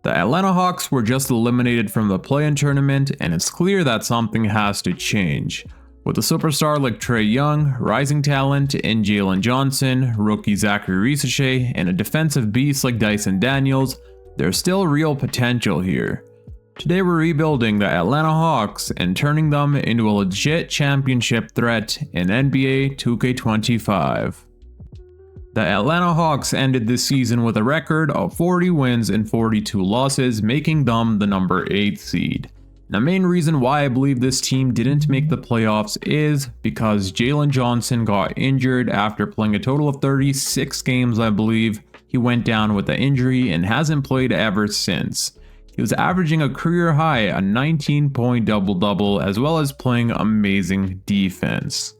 The Atlanta Hawks were just eliminated from the play-in tournament, and it's clear that something has to change. With a superstar like Trae Young, rising talent in Jalen Johnson, rookie Zachary Risachet, and a defensive beast like Dyson Daniels, there's still real potential here. Today we're rebuilding the Atlanta Hawks and turning them into a legit championship threat in NBA 2K25. The Atlanta Hawks ended this season with a record of 40 wins and 42 losses, making them the number 8 seed. The main reason why I believe this team didn't make the playoffs is because Jalen Johnson got injured after playing a total of 36 games, I believe. He went down with the injury and hasn't played ever since. He was averaging a career high, a 19-point double-double, as well as playing amazing defense.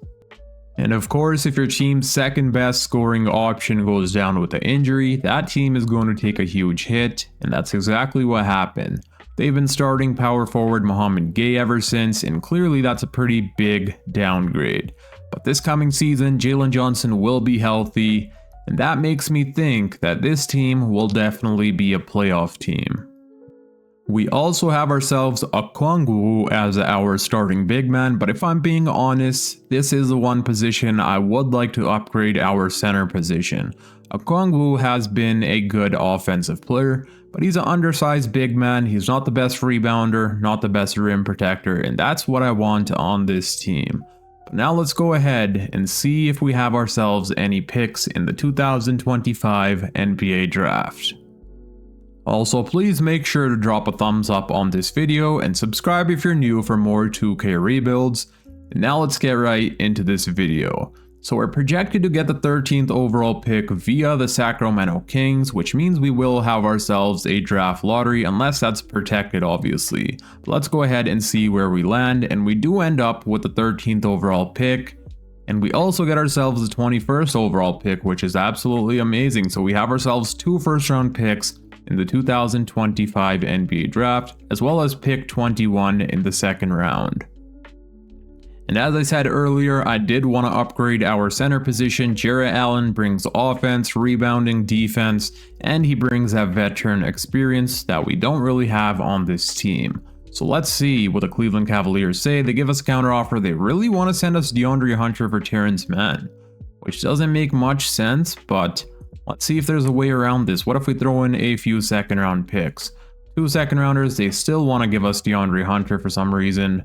And of course, if your team's second best scoring option goes down with the injury, that team is going to take a huge hit, and that's exactly what happened. They've been starting power forward Mohamed Gay ever since, and clearly that's a pretty big downgrade. But this coming season, Jalen Johnson will be healthy, and that makes me think that this team will definitely be a playoff team. We also have ourselves Okongwu as our starting big man, but if I'm being honest, this is the one position I would like to upgrade our center position. Okongwu has been a good offensive player, but he's an undersized big man. He's not the best rebounder, not the best rim protector, and that's what I want on this team. But now let's go ahead and see if we have ourselves any picks in the 2025 NBA draft. Also, please make sure to drop a thumbs up on this video and subscribe if you're new for more 2K rebuilds. And now let's get right into this video. So we're projected to get the 13th overall pick via the Sacramento Kings, which means we will have ourselves a draft lottery unless that's protected, obviously. But let's go ahead and see where we land, and we do end up with the 13th overall pick. And we also get ourselves the 21st overall pick, which is absolutely amazing. So we have ourselves 2 first-round picks in the 2025 NBA draft, as well as pick 21 in the second round. And as I said earlier, I did want to upgrade our center position. Jarrett Allen brings offense, rebounding, defense, and he brings that veteran experience that we don't really have on this team. So let's see what the Cleveland Cavaliers say. They give us a counteroffer. They really want to send us DeAndre Hunter for Terrence Mann, which doesn't make much sense, but let's see if there's a way around this. What if we throw in a few second round picks? 2 second rounders, they still want to give us DeAndre Hunter for some reason,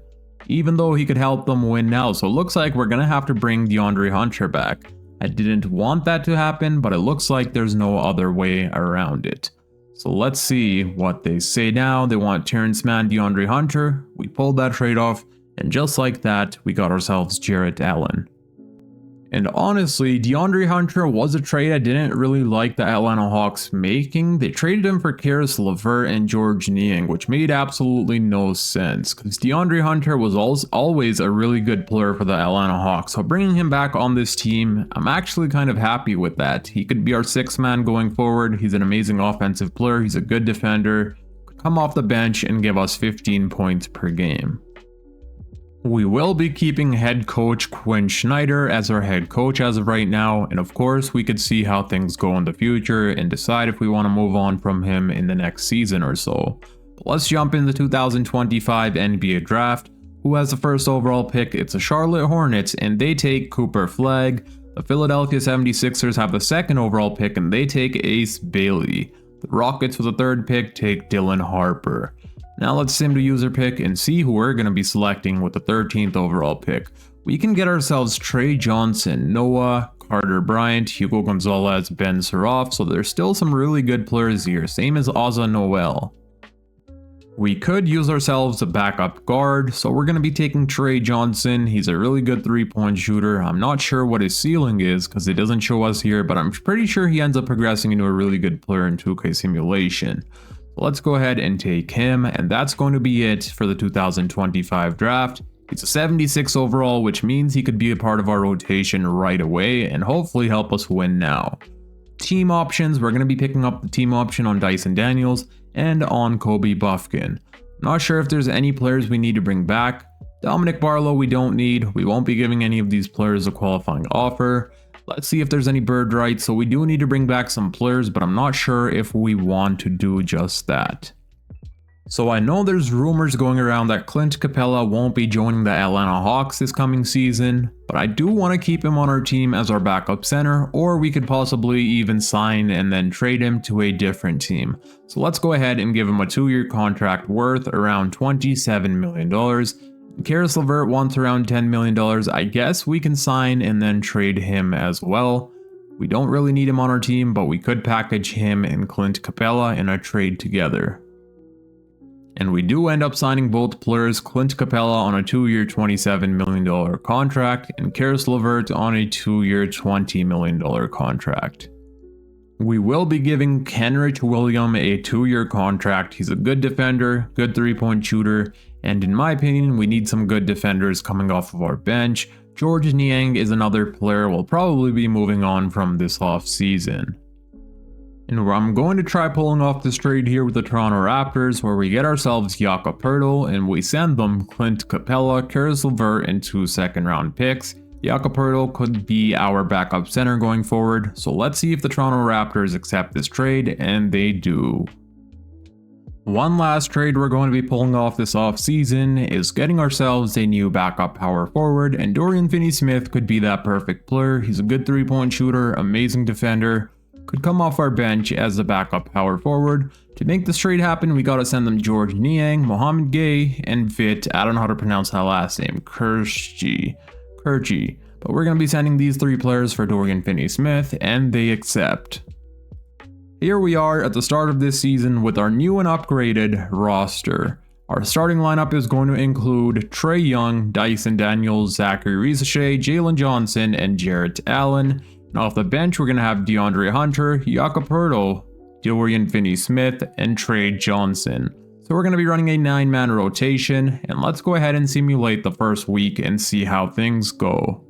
even though he could help them win now. So it looks like we're going to have to bring DeAndre Hunter back. I didn't want that to happen, but it looks like there's no other way around it. So let's see what they say now. They want Terrence Mann, DeAndre Hunter. We pulled that trade off, and just like that, we got ourselves Jarrett Allen. And honestly, DeAndre Hunter was a trade I didn't really like the Atlanta Hawks making. They traded him for Caris LeVert and George Niang, which made absolutely no sense, because DeAndre Hunter was always a really good player for the Atlanta Hawks. So bringing him back on this team, I'm actually kind of happy with that. He could be our 6th man going forward. He's an amazing offensive player. He's a good defender. Could come off the bench and give us 15 points per game. We will be keeping head coach Quinn Snyder as our head coach as of right now, and of course we could see how things go in the future and decide if we want to move on from him in the next season or so. But let's jump in the 2025 NBA draft. Who has the first overall pick? It's the Charlotte Hornets, and they take Cooper Flagg. The Philadelphia 76ers have the 2nd overall pick, and they take Ace Bailey. The Rockets with the 3rd pick take Dylan Harper. Now let's sim to user pick and see who we're going to be selecting with the 13th overall pick. We can get ourselves Trae Johnson, Noah, Carter Bryant, Hugo Gonzalez, Ben Suraf, so there's still some really good players here, same as Ozza Noel. We could use ourselves a backup guard, so we're going to be taking Trae Johnson. He's a really good 3-point shooter. I'm not sure what his ceiling is because it doesn't show us here, but I'm pretty sure he ends up progressing into a really good player in 2K simulation. Let's go ahead and take him, and that's going to be it for the 2025 draft. He's a 76 overall, which means he could be a part of our rotation right away and hopefully help us win now. Team options, we're going to be picking up the team option on Dyson Daniels and on Kobe Buffkin. Not sure if there's any players we need to bring back. Dominic Barlow we don't need. We won't be giving any of these players a qualifying offer. Let's see if there's any bird rights. So we do need to bring back some players, but I'm not sure if we want to do just that. So I know there's rumors going around that Clint Capella won't be joining the Atlanta Hawks this coming season, but I do want to keep him on our team as our backup center, or we could possibly even sign and then trade him to a different team. So let's go ahead and give him a 2-year contract worth around $27 million. Karis LeVert wants around $10 million. I guess we can sign and then trade him as well. We don't really need him on our team, but we could package him and Clint Capella in a trade together. And we do end up signing both players, Clint Capella on a 2-year $27 million contract and Karis LeVert on a 2-year $20 million contract. We will be giving Kenrich Williams a 2-year contract. He's a good defender, good 3-point shooter, and in my opinion, we need some good defenders coming off of our bench. George Niang is another player we'll probably be moving on from this offseason. And I'm going to try pulling off this trade here with the Toronto Raptors, where we get ourselves Jakob Poeltl and we send them Clint Capella, Karis LeVert, and 2 second-round picks. Jakob Poeltl could be our backup center going forward, so let's see if the Toronto Raptors accept this trade, and they do. One last trade we're going to be pulling off this offseason is getting ourselves a new backup power forward, and Dorian Finney-Smith could be that perfect player. He's a good 3-point shooter, amazing defender, could come off our bench as a backup power forward. To make this trade happen, we gotta send them George Niang, Mohamed Gay, and Vit, I don't know how to pronounce that last name, Kirchi. But we're gonna be sending these 3 players for Dorian Finney-Smith, and they accept. Here we are at the start of this season with our new and upgraded roster. Our starting lineup is going to include Trae Young, Dyson Daniels, Zachary Risacher, Jalen Johnson, and Jarrett Allen. And off the bench, we're going to have DeAndre Hunter, Jakob Poeltl, Dorian Finney-Smith, and Trae Johnson. So we're going to be running a 9-man rotation, and let's go ahead and simulate the first week and see how things go.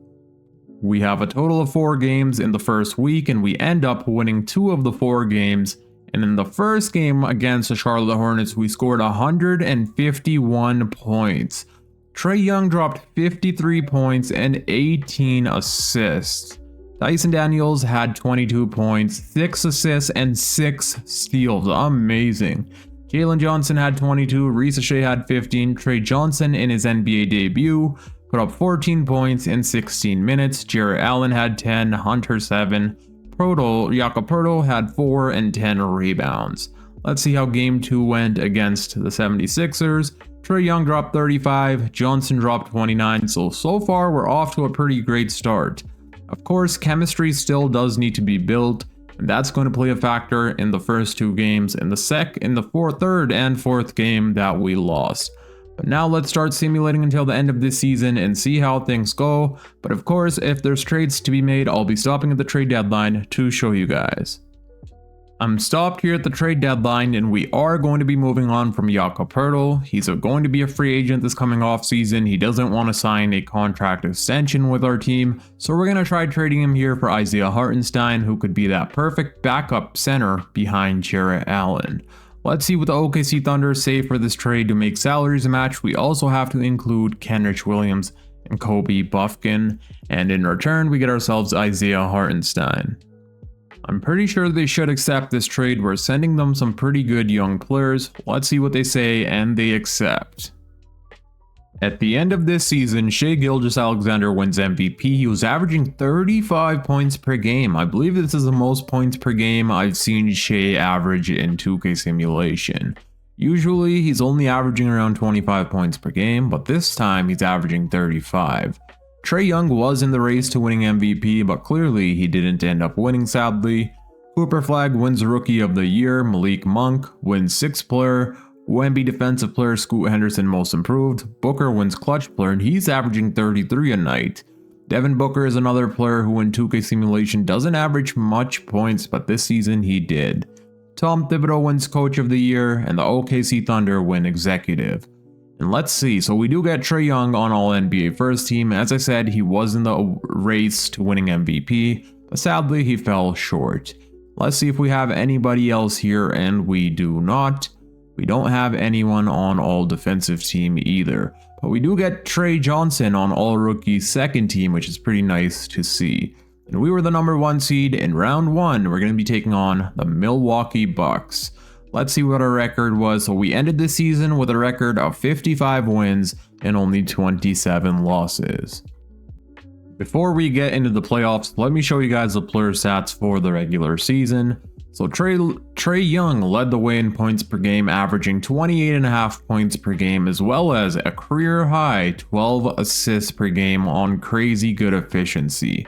We have a total of 4 games in the first week, and we end up winning 2 of the 4 games. And in the first game against the Charlotte Hornets, we scored 151 points. Trae Young dropped 53 points and 18 assists. Dyson Daniels had 22 points, 6 assists, and 6 steals. Amazing. Jalen Johnson had 22, Risacher had 15, Trae Johnson in his NBA debut put up 14 points in 16 minutes, Jarrett Allen had 10, Hunter 7, Jakob Poeltl had 4 and 10 rebounds. Let's see how game 2 went against the 76ers. Trae Young dropped 35, Johnson dropped 29, so far we're off to a pretty great start. Of course, chemistry still does need to be built, and that's going to play a factor in the first 2 games and the third and fourth game that we lost. But now let's start simulating until the end of this season and see how things go. But of course, if there's trades to be made, I'll be stopping at the trade deadline to show you guys. I'm stopped here at the trade deadline, and we are going to be moving on from Jakob Poeltl. He's going to be a free agent this coming off season. He doesn't want to sign a contract extension with our team, so we're going to try trading him here for Isaiah Hartenstein, who could be that perfect backup center behind Jarrett Allen. Let's see what the OKC Thunder say for this trade to make salaries match. We also have to include Kenrich Williams and Kobe Buffkin, and in return we get ourselves Isaiah Hartenstein. I'm pretty sure they should accept this trade. We're sending them some pretty good young players. Let's see what they say, and they accept. At the end of this season, Shai Gilgeous-Alexander wins MVP. He was averaging 35 points per game. I believe this is the most points per game I've seen Shai average in 2K simulation. Usually, he's only averaging around 25 points per game, but this time he's averaging 35. Trae Young was in the race to winning MVP, but clearly he didn't end up winning, sadly. Cooper Flagg wins Rookie of the Year. Malik Monk wins Sixth Player. Wemby Defensive Player. Scoot Henderson Most Improved. Booker wins Clutch Player, and he's averaging 33 a night. Devin Booker is another player who in 2K simulation doesn't average much points, but this season he did. Tom Thibodeau wins Coach of the Year, and the OKC Thunder win Executive. And let's see, so we do get Trae Young on All-NBA First Team. As I said, he was in the race to winning MVP, but sadly he fell short. Let's see if we have anybody else here, and we do not. We don't have anyone on All-Defensive Team either, but we do get Trae Johnson on All-Rookie Second Team, which is pretty nice to see. and we were the #1 seed in round 1. We're going to be taking on the Milwaukee Bucks. Let's see what our record was. So we ended the season with a record of 55 wins and only 27 losses. Before we get into the playoffs, let me show you guys the player stats for the regular season. So Trae Young led the way in points per game, averaging 28.5 points per game, as well as a career high 12 assists per game on crazy good efficiency.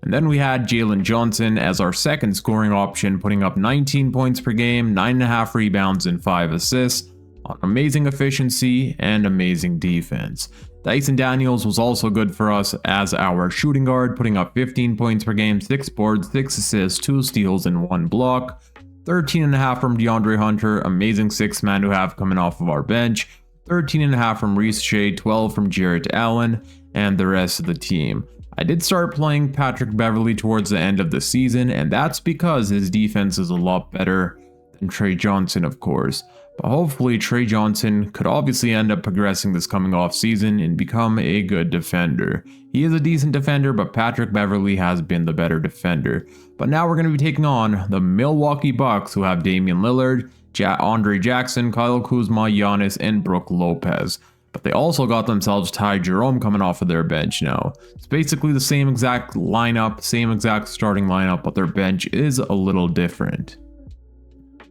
And then we had Jalen Johnson as our second scoring option, putting up 19 points per game, 9.5 rebounds, and 5 assists on amazing efficiency and amazing defense. Dyson Daniels was also good for us as our shooting guard, putting up 15 points per game, 6 boards, 6 assists, 2 steals, and 1 block. 13.5 from DeAndre Hunter, amazing 6-man to have coming off of our bench. 13.5 from Reese Shea, 12 from Jarrett Allen, and the rest of the team. I did start playing Patrick Beverley towards the end of the season, and that's because his defense is a lot better than Trae Johnson, of course. But hopefully Trae Johnson could obviously end up progressing this coming off season and become a good defender. He is a decent defender, but Patrick Beverley has been the better defender. But now we're going to be taking on the Milwaukee Bucks, who have Damian Lillard, Andre Jackson, Kyle Kuzma, Giannis, and Brook Lopez. But they also got themselves Ty Jerome coming off of their bench now. It's basically the same exact lineup, same exact starting lineup, but their bench is a little different.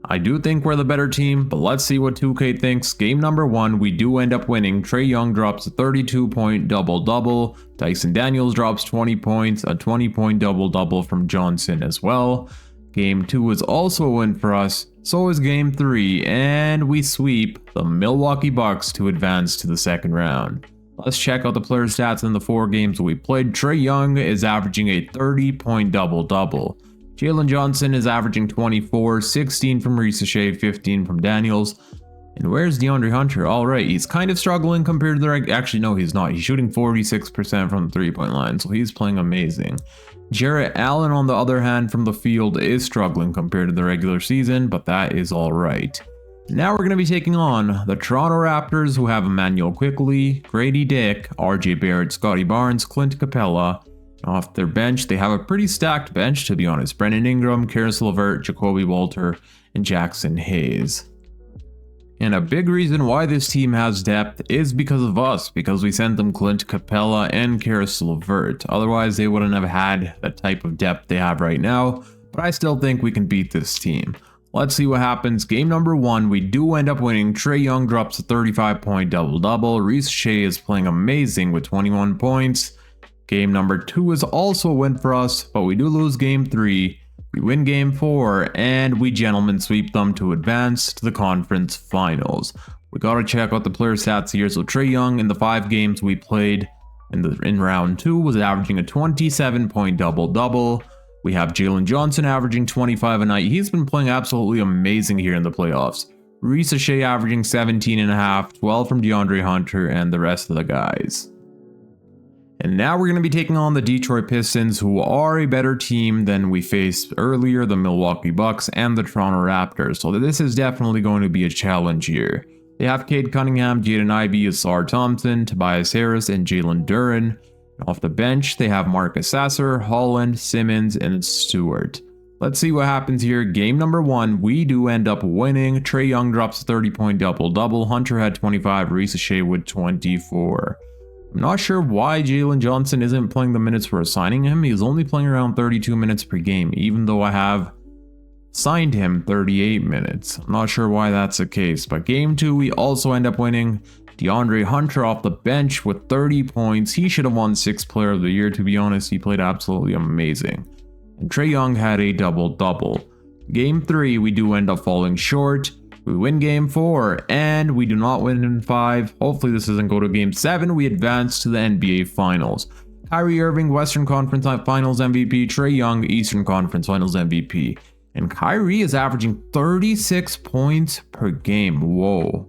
I do think we're the better team, but let's see what 2K thinks. Game number 1, we do end up winning. Trae Young drops a 32-point double-double. Dyson Daniels drops 20 points, a 20-point double-double from Johnson as well. Game 2 is also a win for us, so is Game 3, and we sweep the Milwaukee Bucks to advance to the second round. Let's check out the player stats in the 4 games we played. Trae Young is averaging a 30-point double-double. Jalen Johnson is averaging 24, 16 from Reese Shea, 15 from Daniels. And where's DeAndre Hunter? Alright, he's kind of struggling compared to the actually, no, he's not. He's shooting 46% from the 3-point line, so he's playing amazing. Jarrett Allen, on the other hand, from the field is struggling compared to the regular season, but that is alright. Now we're going to be taking on the Toronto Raptors, who have Emmanuel Quickley, Grady Dick, RJ Barrett, Scotty Barnes, Clint Capella. Off their bench, they have a pretty stacked bench, to be honest. Brandon Ingram, Karis LeVert, Jacoby Walter, and Jackson Hayes. And a big reason why this team has depth is because of us, because we sent them Clint Capella and Karis LeVert. Otherwise, they wouldn't have had the type of depth they have right now, but I still think we can beat this team. Let's see what happens. Game number 1, we do end up winning. Trae Young drops a 35-point double-double. Reese Shea is playing amazing with 21 points. Game number 2 is also a win for us, but we do lose Game 3. We win Game 4, and we gentlemen sweep them to advance to the conference finals. We gotta check out the player stats here. So Trae Young, in the 5 games we played in round 2, was averaging a 27-point double-double. We have Jalen Johnson averaging 25 a night. He's been playing absolutely amazing here in the playoffs. Reese Shea averaging 17.5, 12 from DeAndre Hunter, and the rest of the guys. And now we're going to be taking on the Detroit Pistons, who are a better team than we faced earlier, the Milwaukee Bucks and the Toronto Raptors. So this is definitely going to be a challenge here. They have Cade Cunningham, Jaden Ivey, Asar Thompson, Tobias Harris, and Jalen Duren. Off the bench, they have Marcus Sasser, Holland, Simmons, and Stewart. Let's see what happens here. Game number 1, we do end up winning. Trae Young drops a 30-point double-double. Hunter had 25, Reese Shea with 24. I'm not sure why Jalen Johnson isn't playing the minutes we're assigning him. He's only playing around 32 minutes per game, even though I have signed him 38 minutes. I'm not sure why that's the case, but game 2, we also end up winning. DeAndre Hunter off the bench with 30 points. He should have won 6th Player of the Year, to be honest. He played absolutely amazing. And Trae Young had a double-double. Game 3, we do end up falling short. We win Game 4, and we do not win in 5. Hopefully this doesn't go to Game 7. We advance to the NBA Finals. Kyrie Irving, Western Conference Finals MVP. Trae Young, Eastern Conference Finals MVP. And Kyrie is averaging 36 points per game. Whoa.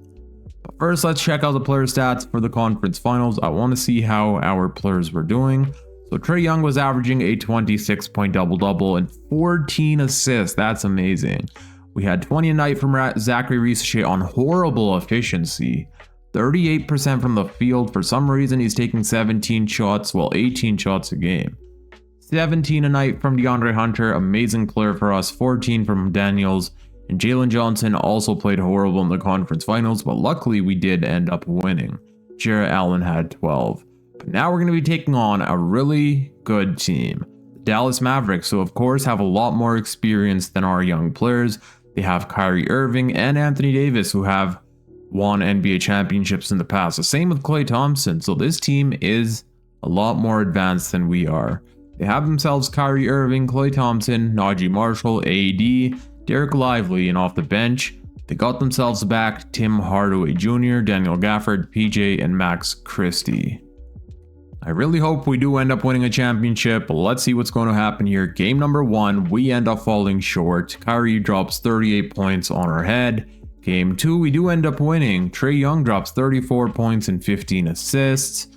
But first, let's check out the player stats for the conference finals. I want to see how our players were doing. So Trae Young was averaging a 26-point double-double and 14 assists. That's amazing. We had 20 a night from Zachary Reese Shea on horrible efficiency. 38% from the field. For some reason, he's taking 17 shots, well, 18 shots a game. 17 a night from DeAndre Hunter, amazing player for us, 14 from Daniels, and Jalen Johnson also played horrible in the conference finals, but luckily we did end up winning. Jarrett Allen had 12. But now we're going to be taking on a really good team, the Dallas Mavericks, who of course have a lot more experience than our young players. They have Kyrie Irving and Anthony Davis, who have won NBA championships in the past. The same with Klay Thompson, so this team is a lot more advanced than we are. They have themselves Kyrie Irving, Klay Thompson, Najee Marshall, AD, Derek Lively, and off the bench, they got themselves back Tim Hardaway Jr., Daniel Gafford, PJ, and Max Christie. I really hope we do end up winning a championship, but let's see what's going to happen here. Game number 1, we end up falling short. Kyrie drops 38 points on our head. Game 2, we do end up winning. Trae Young drops 34 points and 15 assists.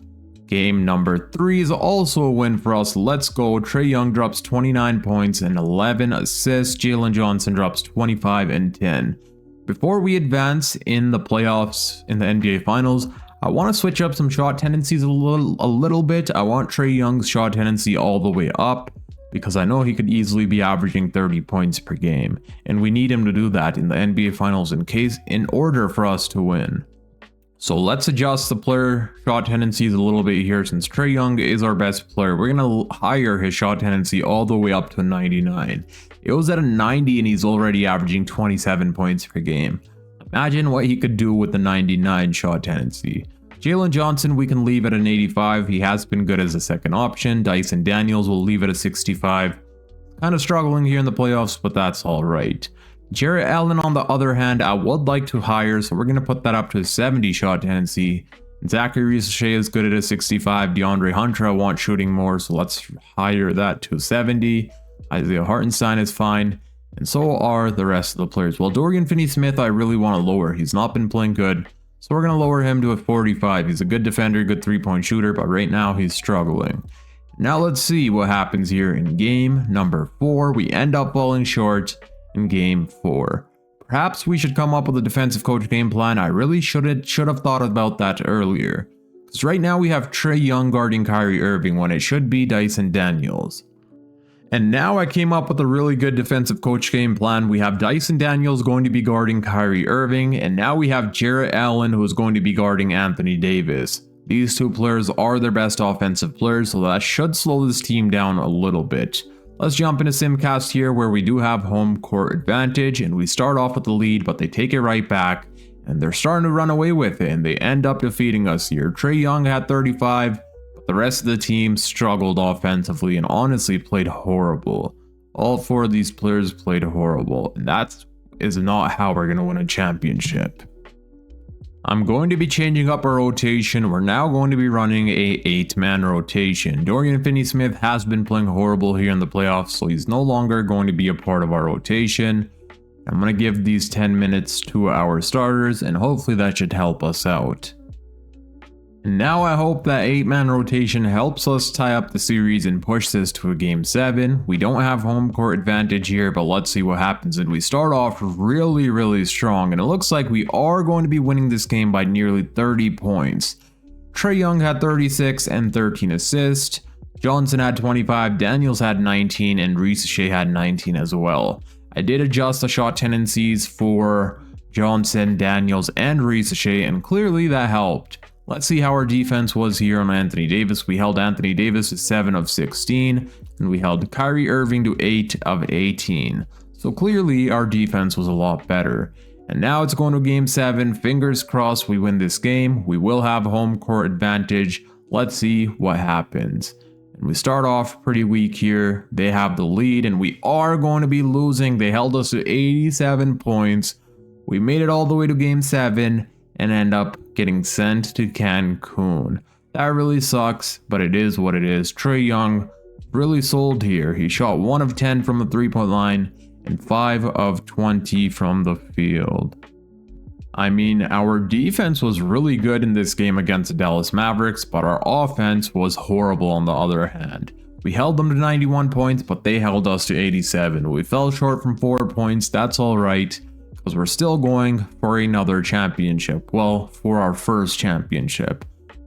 Game number 3 is also a win for us. Let's go. Trae Young drops 29 points and 11 assists. Jalen Johnson drops 25 and 10. Before we advance in the playoffs in the NBA Finals, I want to switch up some shot tendencies a little bit. I want Trae Young's shot tendency all the way up because I know he could easily be averaging 30 points per game, and we need him to do that in the NBA Finals in order for us to win. So let's adjust the player shot tendencies a little bit here. Since Trae Young is our best player, we're going to higher his shot tendency all the way up to 99. It was at a 90 and he's already averaging 27 points per game. Imagine what he could do with the 99 shot tendency. Jalen Johnson we can leave at an 85. He has been good as a second option. Dyson Daniels will leave at a 65. Kind of struggling here in the playoffs, but that's alright. Jarrett Allen, on the other hand, I would like to hire, so we're going to put that up to a 70 shot tendency. Zachary Risache is good at a 65. DeAndre Hunter, I want shooting more, so let's hire that to 70. Isaiah Hartenstein is fine, and so are the rest of the players. Well, Dorian Finney-Smith, I really want to lower. He's not been playing good, so we're going to lower him to a 45. He's a good defender, good three-point shooter, but right now he's struggling. Now let's see what happens here in game number 4. We end up falling short in game 4. Perhaps we should come up with a defensive coach game plan. I really should have thought about that earlier. Because right now we have Trae Young guarding Kyrie Irving when it should be Dyson Daniels. And now I came up with a really good defensive coach game plan. We have Dyson Daniels going to be guarding Kyrie Irving, and now we have Jarrett Allen who is going to be guarding Anthony Davis. These two players are their best offensive players, so that should slow this team down a little bit. Let's jump into Simcast here where we do have home court advantage, and we start off with the lead, but they take it right back, and they're starting to run away with it, and they end up defeating us here. Trae Young had 35. The rest of the team struggled offensively and honestly played horrible. All 4 of these players played horrible, and that is not how we're going to win a championship. I'm going to be changing up our rotation. We're now going to be running a 8-man rotation. Dorian Finney-Smith has been playing horrible here in the playoffs, so he's no longer going to be a part of our rotation. I'm going to give these 10 minutes to our starters, and hopefully that should help us out. And now I hope that 8-man rotation helps us tie up the series and push this to a game 7. We don't have home court advantage here, but let's see what happens. And we start off really strong, and it looks like we are going to be winning this game by nearly 30 points. Trae Young had 36 and 13 assists. Johnson had 25, Daniels had 19, and Risache had 19 as well. I did adjust the shot tendencies for Johnson, Daniels, and Risache, and clearly that helped. Let's see how our defense was here on Anthony Davis. We held Anthony Davis to 7 of 16, and we held Kyrie Irving to 8 of 18. So clearly our defense was a lot better. And now it's going to game 7. Fingers crossed we win this game. We will have home court advantage. Let's see what happens. And we start off pretty weak here. They have the lead, and we are going to be losing. They held us to 87 points. We made it all the way to game 7. And end up getting sent to Cancun. That really sucks, but it is what it is. Trae Young really sold here. He shot 1 of 10 from the 3-point line and 5 of 20 from the field. I mean, our defense was really good in this game against the Dallas Mavericks, but our offense was horrible on the other hand. We held them to 91 points, but they held us to 87. We fell short from 4 points. That's alright, because we're still going for another championship. Well, for our first championship.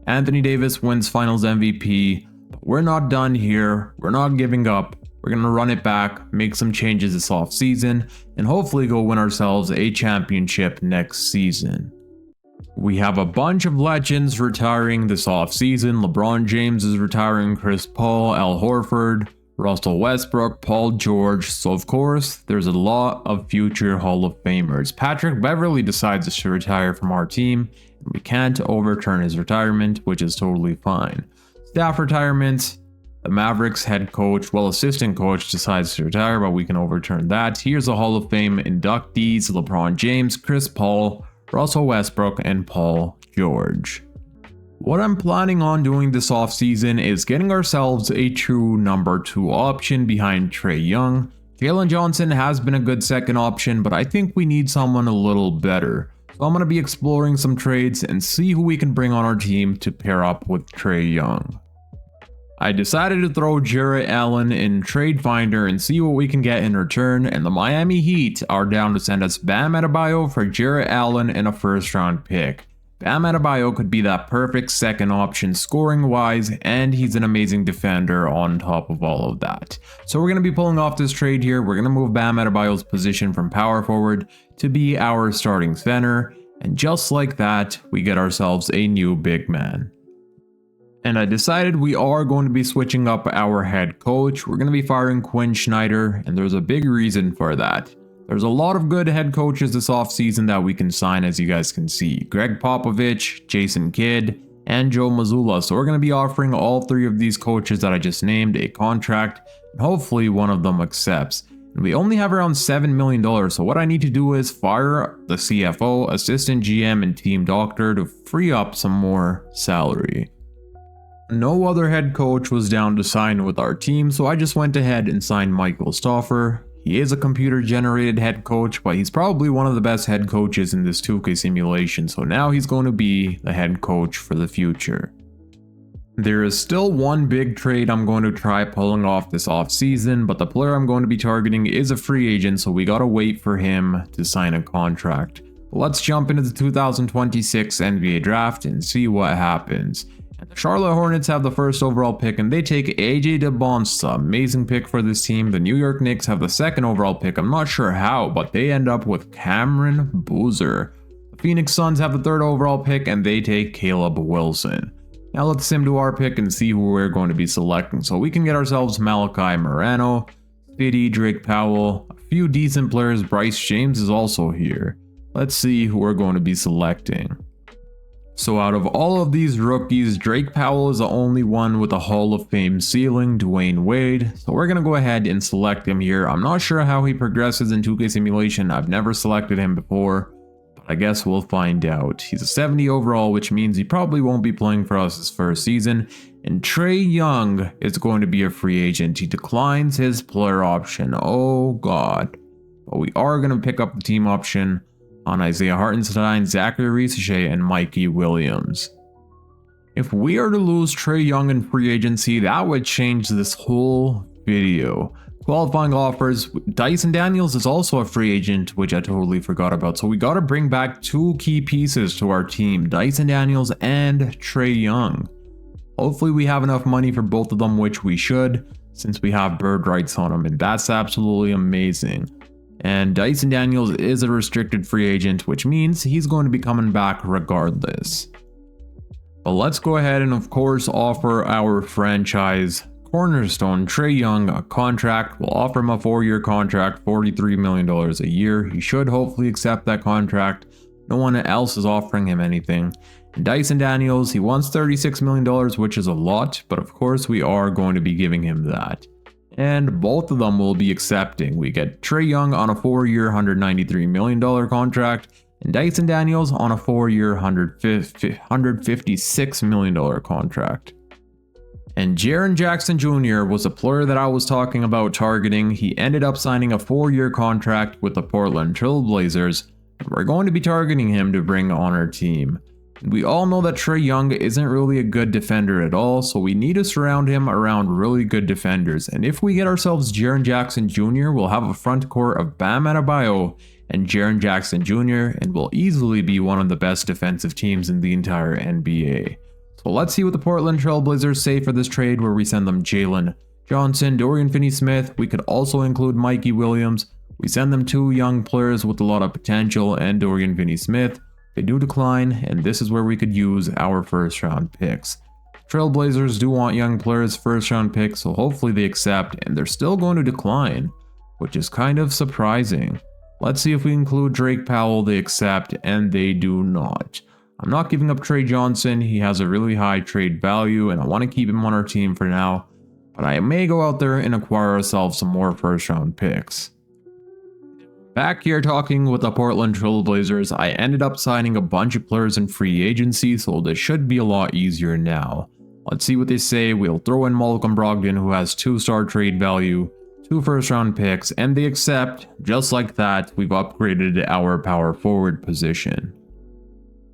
Anthony Davis wins Finals MVP. we're not done here. We're not giving up. We're going to run it back, make some changes this offseason, and hopefully go win ourselves a championship next season. We have a bunch of legends retiring this offseason. LeBron James is retiring, Chris Paul, Al Horford, Russell Westbrook, Paul George. So of course, there's a lot of future Hall of Famers. Patrick Beverley decides to retire from our team, and we can't overturn his retirement, which is totally fine. Staff retirements. The Mavericks head coach, assistant coach, decides to retire, but we can overturn that. Here's the Hall of Fame inductees: LeBron James, Chris Paul, Russell Westbrook, and Paul George. What I'm planning on doing this offseason is getting ourselves a true number 2 option behind Trae Young. Jalen Johnson has been a good second option, but I think we need someone a little better. So I'm going to be exploring some trades and see who we can bring on our team to pair up with Trae Young. I decided to throw Jarrett Allen in Trade Finder and see what we can get in return, and the Miami Heat are down to send us Bam Adebayo for Jarrett Allen and a first-round pick. Bam Adebayo could be that perfect second option scoring-wise, and he's an amazing defender on top of all of that. So we're going to be pulling off this trade here. We're going to move Bam Adebayo's position from power forward to be our starting center, and just like that, we get ourselves a new big man. And I decided we are going to be switching up our head coach. We're going to be firing Quinn Snyder, and there's a big reason for that. There's a lot of good head coaches this offseason that we can sign, as you guys can see. Greg Popovich, Jason Kidd, and Joe Mazzulla. So we're going to be offering all 3 of these coaches that I just named a contract, and hopefully one of them accepts. And we only have around $7 million, so what I need to do is fire the CFO, assistant GM, and team doctor to free up some more salary. No other head coach was down to sign with our team, so I just went ahead and signed Michael Stauffer. He is a computer-generated head coach, but he's probably one of the best head coaches in this 2K simulation, so now he's going to be the head coach for the future. There is still one big trade I'm going to try pulling off this offseason, but the player I'm going to be targeting is a free agent, so we gotta wait for him to sign a contract. But let's jump into the 2026 NBA draft and see what happens. The Charlotte Hornets have the first overall pick, and they take AJ DeBonsta. Amazing pick for this team. The New York Knicks have the second overall pick. I'm not sure how, but they end up with Cameron Boozer. The Phoenix Suns have the third overall pick, and they take Caleb Wilson. Now let's sim to our pick and see who we're going to be selecting. So we can get ourselves Malachi Morano, Spitty, Drake Powell, a few decent players. Bryce James is also here. Let's see who we're going to be selecting. So out of all of these rookies, Drake Powell is the only one with a Hall of Fame ceiling, Dwayne Wade. So we're going to go ahead and select him here. I'm not sure how he progresses in 2K simulation. I've never selected him before, but I guess we'll find out. He's a 70 overall, which means he probably won't be playing for us his first season. And Trae Young is going to be a free agent. He declines his player option. Oh God. But we are going to pick up the team option on Isaiah Hartenstein, Zachary Risache, and Mikey Williams. If we are to lose Trae Young in free agency, that would change this whole video. Qualifying offers, Dyson Daniels is also a free agent, which I totally forgot about. So we got to bring back 2 key pieces to our team, Dyson Daniels and Trae Young. Hopefully we have enough money for both of them, which we should, since we have bird rights on them, and that's absolutely amazing. And Dyson Daniels is a restricted free agent, which means he's going to be coming back regardless. But let's go ahead and of course offer our franchise cornerstone Trae Young a contract. We'll offer him a 4-year contract, $43 million a year. He should hopefully accept that contract. No one else is offering him anything. And Dyson Daniels, he wants $36 million, which is a lot, but of course we are going to be giving him that. And both of them will be accepting. We get Trae Young on a 4-year, $193 million contract, and Dyson Daniels on a 4-year, $156 million contract. And Jaren Jackson Jr. was a player that I was talking about targeting. He ended up signing a 4-year contract with the Portland Trail Blazers, and we're going to be targeting him to bring on our team. We all know that Trae Young isn't really a good defender at all, so we need to surround him around really good defenders. And if we get ourselves Jaren Jackson Jr., we'll have a front court of Bam Adebayo and Jaren Jackson Jr., and we'll easily be one of the best defensive teams in the entire NBA. So let's see what the Portland Trail Blazers say for this trade where we send them Jalen Johnson, Dorian Finney-Smith. We could also include Mikey Williams. We send them 2 young players with a lot of potential and Dorian Finney-Smith. They do decline, and this is where we could use our first round picks. Trailblazers do want young players first round picks, so hopefully they accept, and they're still going to decline, which is kind of surprising. Let's see if we include Drake Powell. They accept, and they do not. I'm not giving up Trae Johnson. He has a really high trade value, and I want to keep him on our team for now, but I may go out there and acquire ourselves some more first round picks. Back here talking with the Portland Trail Blazers, I ended up signing a bunch of players in free agency, so this should be a lot easier now. Let's see what they say. We'll throw in Malcolm Brogdon, who has 2-star trade value, 2 first round picks, and they accept. Just like that, we've upgraded our power forward position.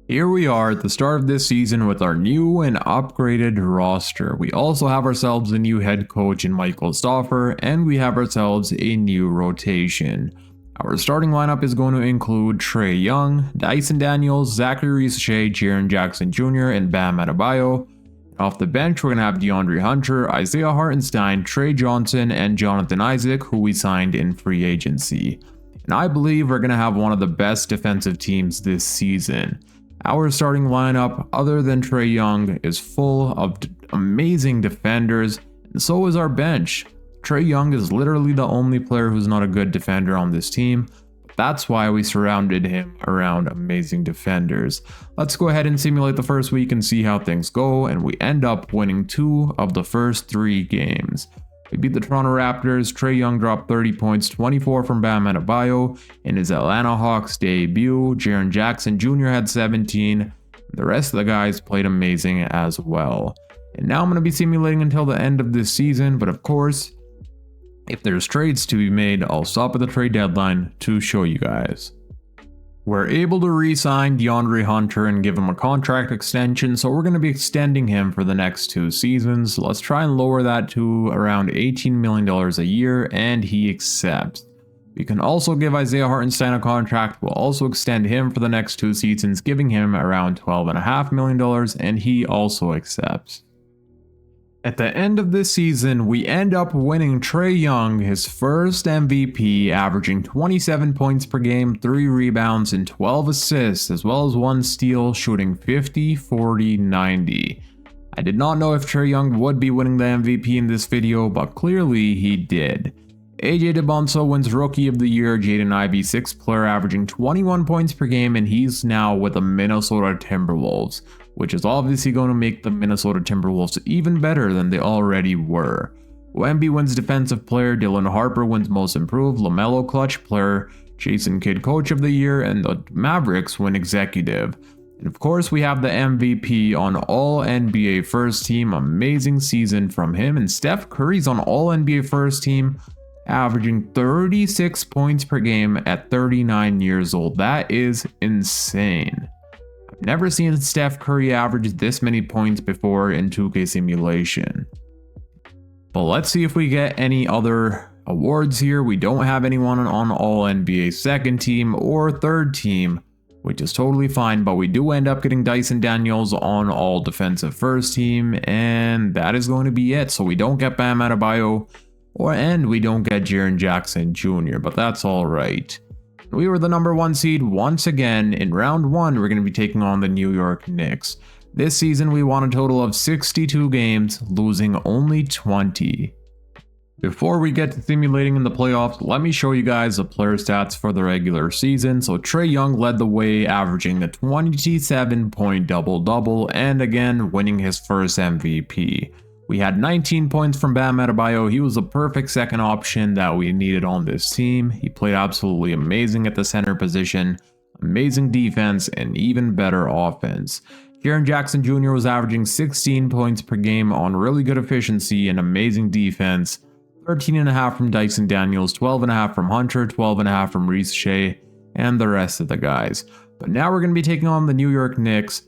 Here we are at the start of this season with our new and upgraded roster. We also have ourselves a new head coach in Michael Stauffer, and we have ourselves a new rotation. Our starting lineup is going to include Trae Young, Dyson Daniels, Zachary Shea, Jaren Jackson Jr., and Bam Adebayo. Off the bench, we're going to have DeAndre Hunter, Isaiah Hartenstein, Trae Johnson, and Jonathan Isaac, who we signed in free agency. And I believe we're going to have one of the best defensive teams this season. Our starting lineup, other than Trae Young, is full of amazing defenders, and so is our bench. Trae Young is literally the only player who's not a good defender on this team. That's why we surrounded him around amazing defenders. Let's go ahead and simulate the first week and see how things go, and we end up winning 2 of the first 3 games. We beat the Toronto Raptors. Trae Young dropped 30 points, 24 from Bam Adebayo in his Atlanta Hawks debut. Jaren Jackson Jr. had 17. The rest of the guys played amazing as well. And now I'm going to be simulating until the end of this season, but of course, if there's trades to be made, I'll stop at the trade deadline to show you guys. We're able to re-sign DeAndre Hunter and give him a contract extension, so we're going to be extending him for the next 2 seasons. Let's try and lower that to around $18 million a year, and he accepts. We can also give Isaiah Hartenstein a contract. We'll also extend him for the next 2 seasons, giving him around $12.5 million, and he also accepts. At the end of this season, we end up winning Trae Young his first MVP, averaging 27 points per game, 3 rebounds, and 12 assists, as well as 1 steal, shooting 50, 40, 90. I did not know if Trae Young would be winning the MVP in this video, but clearly he did. AJ DeBonso wins Rookie of the Year, Jaden Ivey 6th player, averaging 21 points per game, and he's now with the Minnesota Timberwolves, which is obviously going to make the Minnesota Timberwolves even better than they already were. Wemby wins Defensive Player, Dylan Harper wins Most Improved, LaMelo Clutch Player, Jason Kidd Coach of the Year, and the Mavericks win Executive. And of course, we have the MVP on All NBA First Team, amazing season from him, and Steph Curry's on All NBA First Team, averaging 36 points per game at 39 years old. That is insane. I've never seen Steph Curry average this many points before in 2K simulation. But let's see if we get any other awards here. We don't have anyone on All NBA second team or third team, which is totally fine, but we do end up getting Dyson Daniels on All Defensive First Team, and that is going to be it. So we don't get Bam Adebayo, and we don't get Jaren Jackson Jr., but that's alright. We were the number 1 seed once again. In round 1, we're going to be taking on the New York Knicks. This season, we won a total of 62 games, losing only 20. Before we get to simulating in the playoffs, let me show you guys the player stats for the regular season. So Trae Young led the way, averaging a 27-point double-double, and again, winning his first MVP. We had 19 points from Bam Adebayo. He was the perfect second option that we needed on this team. He played absolutely amazing at the center position, amazing defense, and even better offense. Jaren Jackson Jr. was averaging 16 points per game on really good efficiency and amazing defense. 13.5 from Dyson Daniels, 12.5 from Hunter, 12.5 from Reese Shea, and the rest of the guys. But now we're going to be taking on the New York Knicks,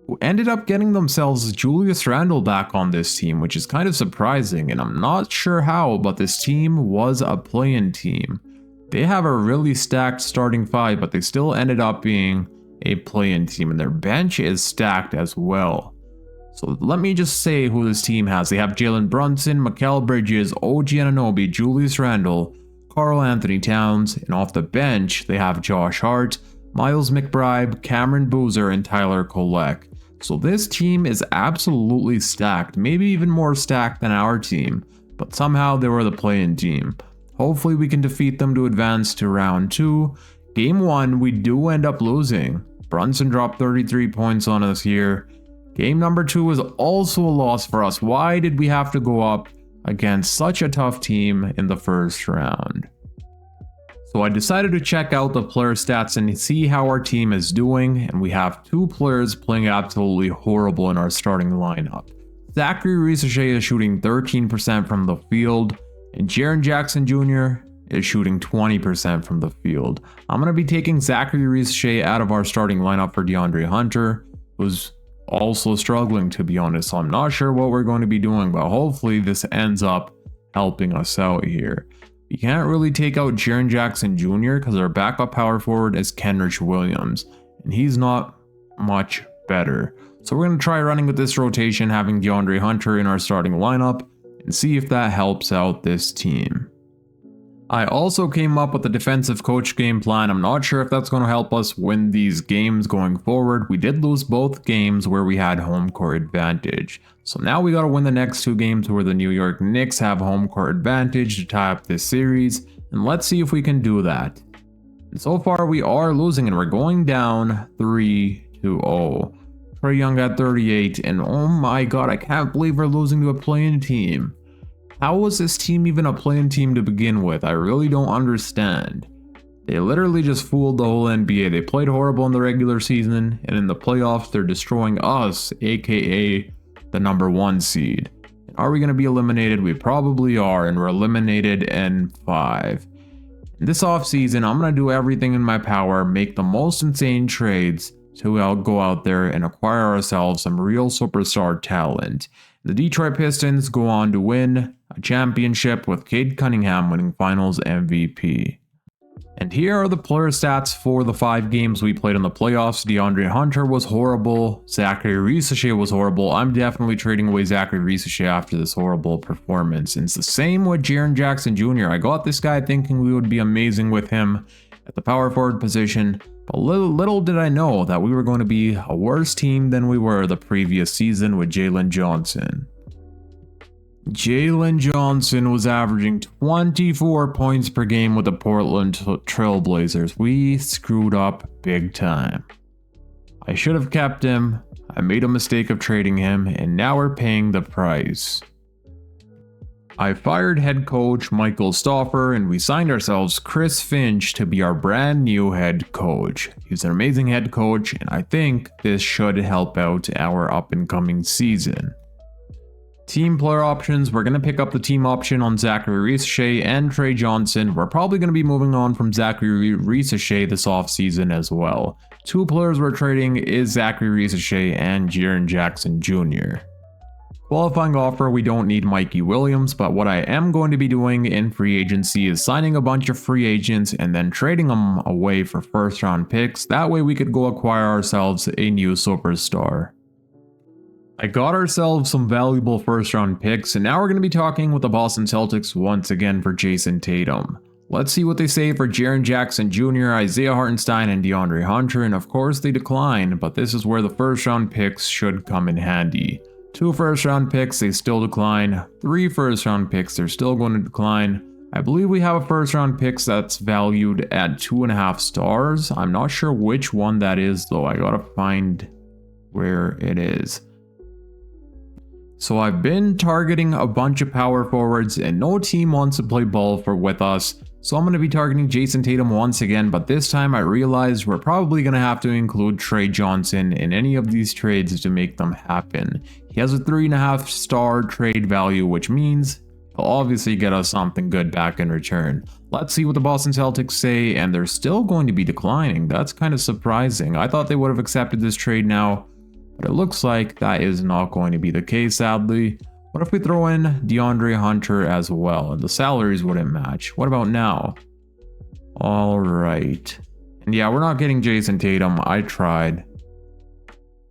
who ended up getting themselves Julius Randle back on this team, which is kind of surprising, and I'm not sure how, but this team was a play-in team. They have a really stacked starting 5, but they still ended up being a play-in team, and their bench is stacked as well. So let me just say who this team has. They have Jalen Brunson, Mikal Bridges, OG Anunoby, Julius Randle, Karl Anthony Towns, and off the bench, they have Josh Hart, Miles McBride, Cameron Boozer, and Tyler Kolek. So this team is absolutely stacked, maybe even more stacked than our team, but somehow they were the play-in team. Hopefully we can defeat them to advance to round 2. Game 1, we do end up losing. Brunson dropped 33 points on us here. Game number 2 was also a loss for us. Why did we have to go up against such a tough team in the first round? So I decided to check out the player stats and see how our team is doing, and we have 2 players playing absolutely horrible in our starting lineup. Zachary Risache is shooting 13% from the field, and Jaren Jackson Jr. is shooting 20% from the field. I'm going to be taking Zachary Risache out of our starting lineup for DeAndre Hunter, who's also struggling, to be honest. So I'm not sure what we're going to be doing, but hopefully this ends up helping us out here. We can't really take out Jaren Jackson Jr. because our backup power forward is Kenrich Williams, and he's not much better. So we're going to try running with this rotation, having DeAndre Hunter in our starting lineup, and see if that helps out this team. I also came up with a defensive coach game plan. I'm not sure if that's going to help us win these games going forward. We did lose both games where we had home court advantage. So now we got to win the next 2 games where the New York Knicks have home court advantage to tie up this series. And let's see if we can do that. And so far we are losing and we're going down 3-0. Trae Young at 38, and oh my god, I can't believe we're losing to a play-in team. How was this team even a play-in team to begin with? I really don't understand. They literally just fooled the whole NBA. They played horrible in the regular season, and in the playoffs they're destroying us, aka the number 1 seed. And are we going to be eliminated? We probably are, and we're eliminated in 5. In this offseason, I'm going to do everything in my power, make the most insane trades to go out there and acquire ourselves some real superstar talent. The Detroit Pistons go on to win a championship with Cade Cunningham winning Finals MVP. And here are the player stats for the 5 games we played in the playoffs. DeAndre Hunter was horrible. Zachary Risache was horrible. I'm definitely trading away Zachary Risache after this horrible performance. And it's the same with Jaren Jackson Jr. I got this guy thinking we would be amazing with him at the power forward position. But little did I know that we were going to be a worse team than we were the previous season with Jalen Johnson. Jalen Johnson was averaging 24 points per game with the Portland Trailblazers. We screwed up big time. I should have kept him. I made a mistake of trading him, and now we're paying the price. I fired head coach Michael Stauffer, and we signed ourselves Chris Finch to be our brand new head coach. He's an amazing head coach, and I think this should help out our up and coming season. Team player options, we're going to pick up the team option on Zachary Risache and Trae Johnson. We're probably going to be moving on from Zachary Risache this offseason as well. 2 players we're trading is Zachary Risache and Jaren Jackson Jr. Qualifying offer, we don't need Mikey Williams, but what I am going to be doing in free agency is signing a bunch of free agents and then trading them away for first round picks. That way we could go acquire ourselves a new superstar. I got ourselves some valuable first round picks, and now we're going to be talking with the Boston Celtics once again for Jason Tatum. Let's see what they say for Jaren Jackson Jr., Isaiah Hartenstein, and DeAndre Hunter, and of course they decline, but this is where the first round picks should come in handy. 2 first round picks, they still decline. 3 first round picks, they're still going to decline. I believe we have a first round picks that's valued at 2.5 stars. I'm not sure which one that is though. I gotta find where it is. So I've been targeting a bunch of power forwards and no team wants to play ball with us. So I'm going to be targeting Jason Tatum once again, but this time I realized we're probably going to have to include Trae Johnson in any of these trades to make them happen. He has a 3.5 star trade value, which means he'll obviously get us something good back in return. Let's see what the Boston Celtics say, and they're still going to be declining. That's kind of surprising. I thought they would have accepted this trade now, but it looks like that is not going to be the case, sadly. What if we throw in DeAndre Hunter as well, and the salaries wouldn't match? What about now? All right. And yeah, we're not getting Jason Tatum. I tried.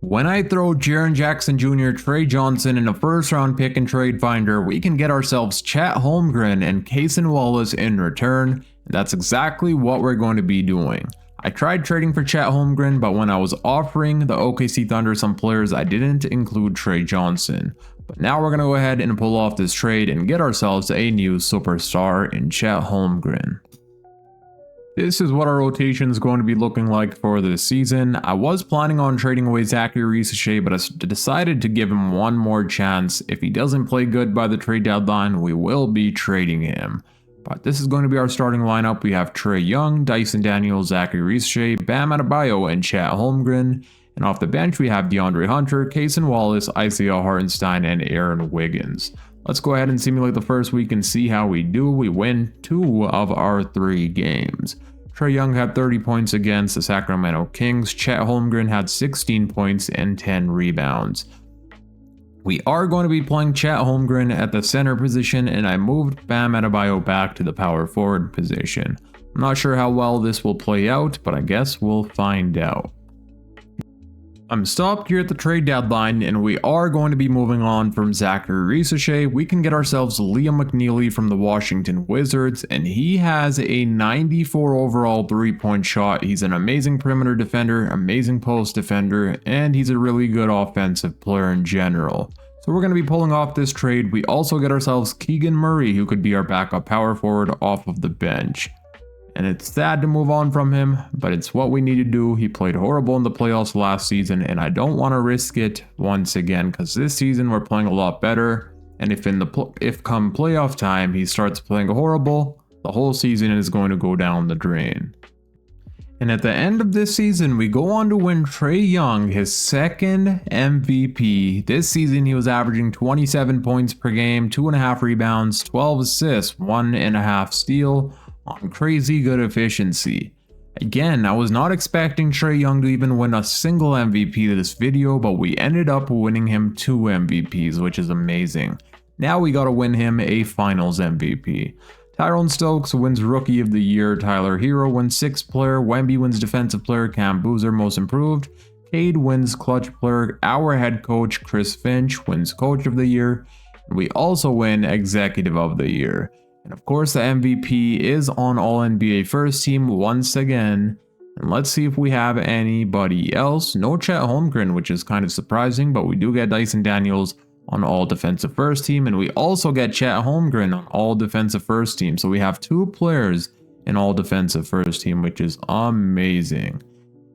When I throw Jaren Jackson Jr., Trae Johnson, and a first round pick in Trade Finder, we can get ourselves Chet Holmgren and Cason Wallace in return, and that's exactly what we're going to be doing. I tried trading for Chet Holmgren, but when I was offering the OKC Thunder some players, I didn't include Trae Johnson. But now we're going to go ahead and pull off this trade and get ourselves a new superstar in Chet Holmgren. This is what our rotation is going to be looking like for this season. I was planning on trading away Zachary Ricochet, but I decided to give him one more chance. If he doesn't play good by the trade deadline, we will be trading him. But this is going to be our starting lineup. We have Trae Young, Dyson Daniels, Zachary Ricochet, Bam Adebayo, and Chet Holmgren. And off the bench, we have DeAndre Hunter, Cason Wallace, Isaiah Hartenstein, and Aaron Wiggins. Let's go ahead and simulate the first week and see how we do. We win 2 of our 3 games. Trae Young had 30 points against the Sacramento Kings. Chet Holmgren had 16 points and 10 rebounds. We are going to be playing Chet Holmgren at the center position, and I moved Bam Adebayo back to the power forward position. I'm not sure how well this will play out, but I guess we'll find out. I'm stopped here at the trade deadline, and we are going to be moving on from Zachary Ricochet. We can get ourselves Liam McNeely from the Washington Wizards, and he has a 94 overall 3-point shot. He's an amazing perimeter defender, amazing post defender, and he's a really good offensive player in general. So we're going to be pulling off this trade. We also get ourselves Keegan Murray, who could be our backup power forward off of the bench. And it's sad to move on from him, but it's what we need to do. He played horrible in the playoffs last season, and I don't want to risk it once again, because this season we're playing a lot better. And if come playoff time he starts playing horrible, the whole season is going to go down the drain. And at the end of this season, we go on to win Trae Young his 2nd MVP. This season he was averaging 27 points per game, 2.5 rebounds, 12 assists, 1.5 steal. On crazy good efficiency. Again, I was not expecting Trae Young to even win a single MVP this video, but we ended up winning him 2 MVPs, which is amazing. Now we gotta win him a Finals MVP. Tyrone Stokes wins Rookie of the Year, Tyler Hero wins 6th Player, Wemby wins Defensive Player, Cam Boozer Most Improved, Cade wins Clutch Player, our head coach Chris Finch wins Coach of the Year, and we also win Executive of the Year. And of course the MVP is on All-NBA First Team once again. And let's see if we have anybody else. No Chet Holmgren, which is kind of surprising, but we do get Dyson Daniels on All Defensive First Team, and we also get Chet Holmgren on All Defensive First Team. So we have 2 players in All Defensive First Team, which is amazing.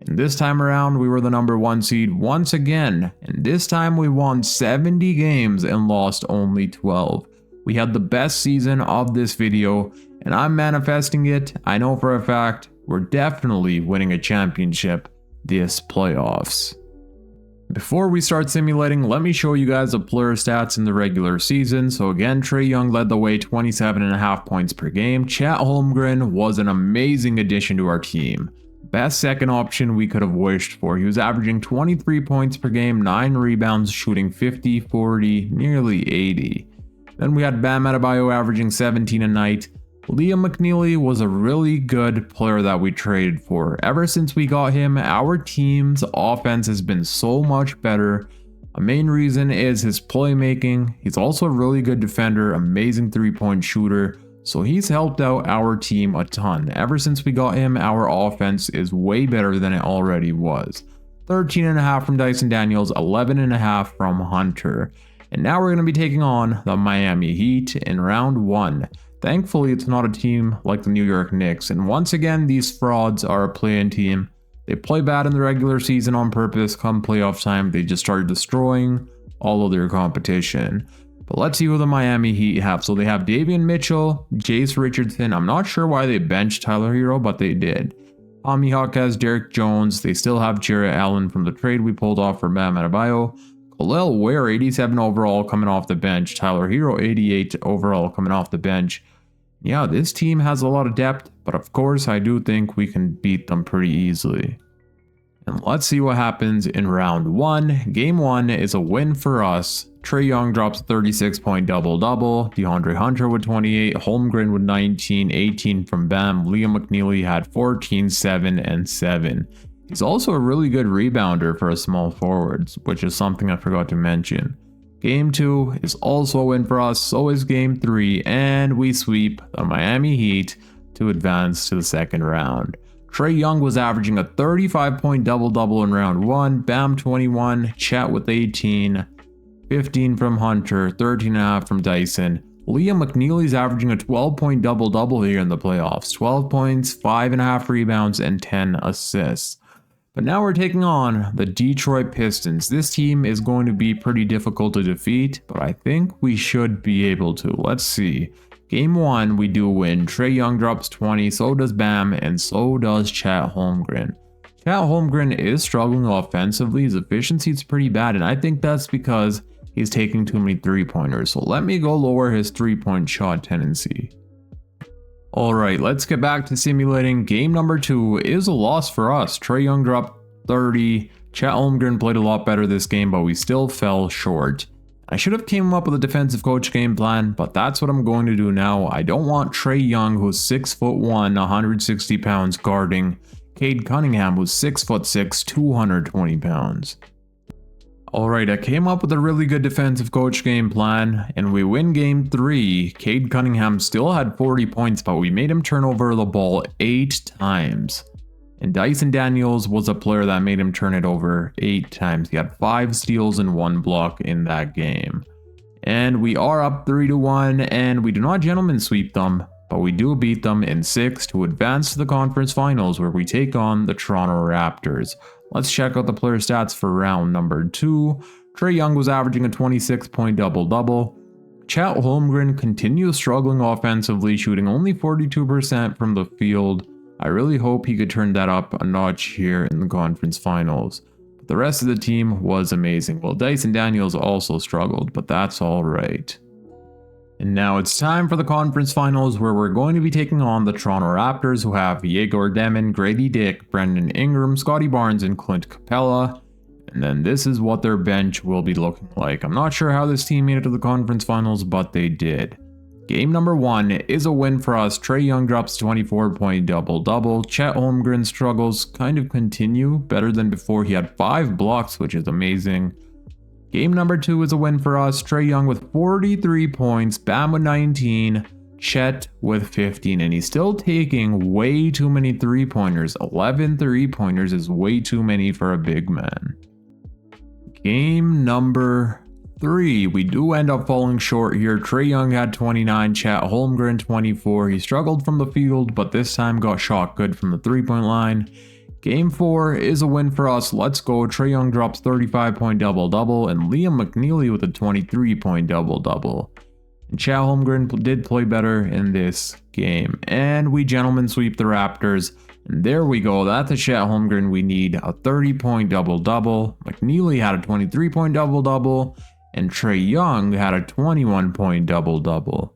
And this time around, we were the number 1 seed once again, and this time we won 70 games and lost only 12. We had the best season of this video, and I'm manifesting it. I know for a fact we're definitely winning a championship this playoffs. Before we start simulating, let me show you guys the player stats in the regular season. So again, Trae Young led the way, 27.5 points per game. Chet Holmgren was an amazing addition to our team. Best second option we could have wished for. He was averaging 23 points per game, 9 rebounds, shooting 50, 40, nearly 80. Then we had Bam Adebayo averaging 17 a night. Liam McNeely was a really good player that we traded for. Ever since we got him, our team's offense has been so much better. A main reason is his playmaking. He's also a really good defender, amazing 3-point shooter. So he's helped out our team a ton. Ever since we got him, our offense is way better than it already was. 13.5 from Dyson Daniels, 11.5 from Hunter. And now we're going to be taking on the Miami Heat in round 1. Thankfully, it's not a team like the New York Knicks. And once again, these frauds are a play-in team. They play bad in the regular season on purpose. Come playoff time, they just start destroying all of their competition. But let's see who the Miami Heat have. So they have Davion Mitchell, Jace Richardson. I'm not sure why they benched Tyler Hero, but they did. Tommy Hawk has Derek Jones. They still have Jarrett Allen from the trade we pulled off for Bam Adebayo. Khalil Ware, 87 overall coming off the bench. Tyler Hero, 88 overall coming off the bench. Yeah, this team has a lot of depth, but of course I do think we can beat them pretty easily. And let's see what happens in round 1. Game 1 is a win for us. Trae Young drops a 36-point double-double. DeAndre Hunter with 28. Holmgren with 19, 18 from Bam. Liam McNeely had 14, 7, and 7. He's also a really good rebounder for a small forward, which is something I forgot to mention. Game 2 is also a win for us, so is Game 3, and we sweep the Miami Heat to advance to the second round. Trae Young was averaging a 35-point double-double in round 1, Bam 21, Chet with 18, 15 from Hunter, 13.5 from Dyson. Liam McNeely's averaging a 12-point double-double here in the playoffs, 12 points, 5.5 rebounds, and 10 assists. But now we're taking on the Detroit Pistons. This team is going to be pretty difficult to defeat, but I think we should be able to. Let's see. Game 1, we do win. Trae Young drops 20, so does Bam, and so does Chet Holmgren. Chet Holmgren is struggling offensively. His efficiency is pretty bad, and I think that's because he's taking too many three-pointers. So let me go lower his three-point shot tendency. Alright, let's get back to simulating. Game number 2 is a loss for us. Trae Young dropped 30. Chet Holmgren played a lot better this game, but we still fell short. I should have came up with a defensive coach game plan, but that's what I'm going to do now. I don't want Trae Young, who's 6'1", 160 pounds, guarding Cade Cunningham, who's 6'6", 220 pounds. Alright, I came up with a really good defensive coach game plan, and we win game 3. Cade Cunningham still had 40 points, but we made him turn over the ball 8 times. And Dyson Daniels was a player that made him turn it over 8 times. He had 5 steals and 1 block in that game. And we are up 3-1, and we do not gentlemen sweep them, but we do beat them in 6 to advance to the conference finals, where we take on the Toronto Raptors. Let's check out the player stats for round number 2. Trae Young was averaging a 26-point double-double. Chet Holmgren continues struggling offensively, shooting only 42% from the field. I really hope he could turn that up a notch here in the conference finals. But the rest of the team was amazing. Well, Dyson Daniels also struggled, but that's alright. And now it's time for the conference finals, where we're going to be taking on the Toronto Raptors, who have Yegor Demon, Grady Dick, Brendan Ingram, Scotty Barnes, and Clint Capella. And then this is what their bench will be looking like. I'm not sure how this team made it to the conference finals, but they did. Game number 1 is a win for us. Trae Young drops 24-point double-double. Chet Holmgren's struggles kind of continue, better than before. He had 5 blocks, which is amazing. Game number 2 is a win for us. Trae Young with 43 points, Bam with 19, Chet with 15, and he's still taking way too many three-pointers. 11 three-pointers is way too many for a big man. Game number 3, we do end up falling short here. Trae Young had 29, Chet Holmgren 24. He struggled from the field, but this time got shot good from the three-point line. Game 4 is a win for us. Let's go. Trae Young drops 35-point double-double, and Liam McNeely with a 23-point double-double. And Chet Holmgren did play better in this game. And we gentlemen sweep the Raptors. And there we go. That's a Chet Holmgren we need. A 30-point double-double. McNeely had a 23-point double-double. And Trae Young had a 21-point double-double.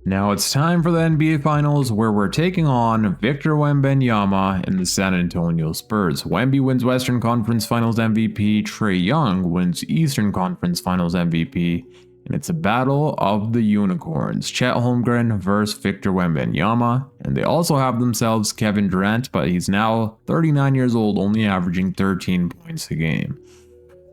Now it's time for the NBA Finals, where we're taking on Victor Wembanyama and the San Antonio Spurs. Wemby wins Western Conference Finals MVP, Trae Young wins Eastern Conference Finals MVP, and it's a battle of the unicorns. Chet Holmgren versus Victor Wembanyama, and they also have themselves Kevin Durant, but he's now 39 years old, only averaging 13 points a game.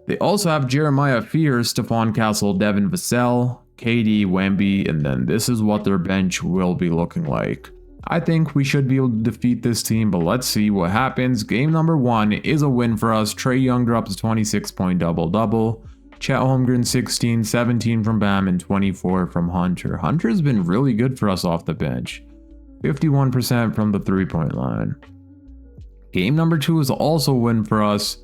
They also have Jeremiah Fear, Stephon Castle, Devin Vassell, KD, Wemby, and then this is what their bench will be looking like. I think we should be able to defeat this team, but let's see what happens. Game number 1 is a win for us. Trae Young drops a 26-point double-double. Chet Holmgren 16, 17 from Bam, and 24 from Hunter. Hunter's been really good for us off the bench. 51% from the three-point line. Game number 2 is also a win for us.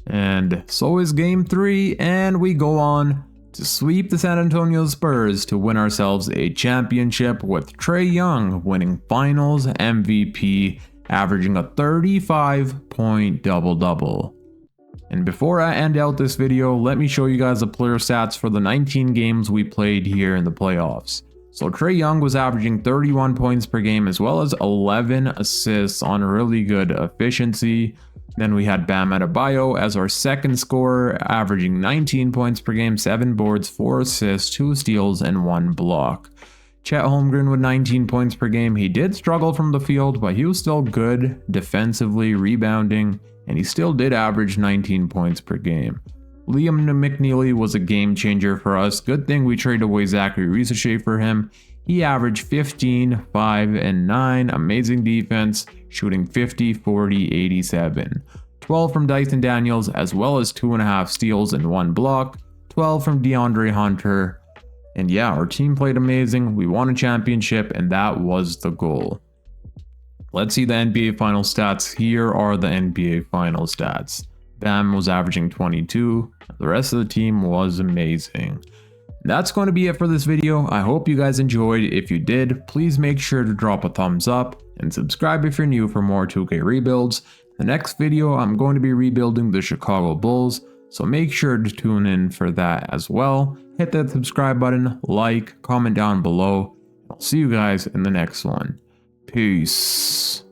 And so is game 3, and we go on to sweep the San Antonio Spurs to win ourselves a championship, with Trae Young winning Finals MVP, averaging a 35-point double-double. And before I end out this video, let me show you guys the player stats for the 19 games we played here in the playoffs. So Trae Young was averaging 31 points per game, as well as 11 assists on really good efficiency. Then we had Bam Adebayo as our second scorer, averaging 19 points per game, 7 boards, 4 assists, 2 steals, and 1 block. Chet Holmgren with 19 points per game. He did struggle from the field, but he was still good defensively, rebounding, and he still did average 19 points per game. Liam McNeely was a game changer for us. Good thing we traded away Zachary Risacher for him. He averaged 15, 5, and 9. Amazing defense, shooting 50, 40, 87. 12 from Dyson Daniels, as well as 2.5 steals and 1 block. 12 from DeAndre Hunter. And yeah, our team played amazing. We won a championship, and that was the goal. Let's see the NBA final stats. Here are the NBA final stats. Bam was averaging 22. The rest of the team was amazing. That's going to be it for this video. I hope you guys enjoyed. If you did, please make sure to drop a thumbs up and subscribe if you're new for more 2K rebuilds. The next video, I'm going to be rebuilding the Chicago Bulls, so make sure to tune in for that as well. Hit that subscribe button, like, comment down below. I'll see you guys in the next one. Peace.